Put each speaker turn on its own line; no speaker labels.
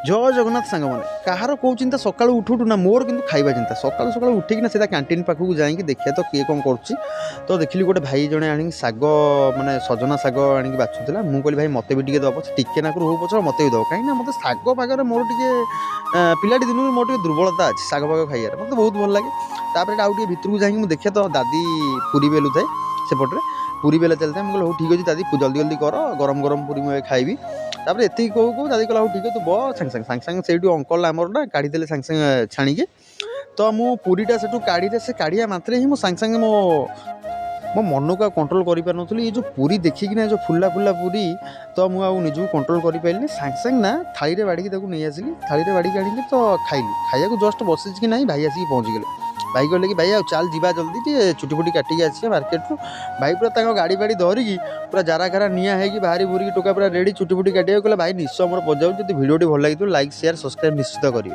जय जगन्नाथ सांग मैंने कहार कौ चिंता सका उठू उठू ना मोर कि खाଇବା चिंता सका सका उठिकी सीधा कैंटीन पाखक जाकि देखिए तो किए कौन कर तो देखिली गोटे भाई जड़े आनी शाग माने सजना शाग आनिक बाछुला मुझे कहली भाई मत भी दब टिके नाक हो पच मत भी दब कहीं मत शाग पागे मोर टे पिलाटी दिन मोर टे दुर्बलता अच्छे शाग पाग खाइबार मत बहुत भल लगे तापर आउ टे भितर को जाकि देखे तो दादी पूरी बेलू थाए सेपटे पूरी बेला चलता है मुझे ठीक अच्छे दादी जल्दी जल्दी कर गरम गरम पूरी मुझे खाइबी तापर एति कहू कहू दादी कहला ठीक है तू बह सांगे से अंकल आमर ना काढ़ी सांगे सांगे छाणिके तो मु पूरीटा से काढ़ी से काढ़िया मात्रे ही सांगे सांगे मो मो मन को कंट्रोल कर ये जो पूरी देखिकी जो फुला फुला पूरी तो मुझे निजू कंट्रोल कर पारे सांगे सांगे ना थाली में बाड़ी नहीं आसिली थाली में बाड़ी आनी तो खाइली खाइबा जस्ट बस कि ना भाई आसिक पहुँची गले भाई कहले कि भाई आ चल जीवा जल्दी टे चुटी फुटी काटिक आस मार्केट रू भाई पूरा गाड़ी बाड़ी धरिकी पूरा जारा खारा निआ है बाहरी बुरी टोका पूरा रेडी चुटी फुटी काटिया कहला भाई निश्चय मोर बजाऊ जब भिडियो भल लगी लाइक शेयर सब्सक्राइब निश्चित करिए।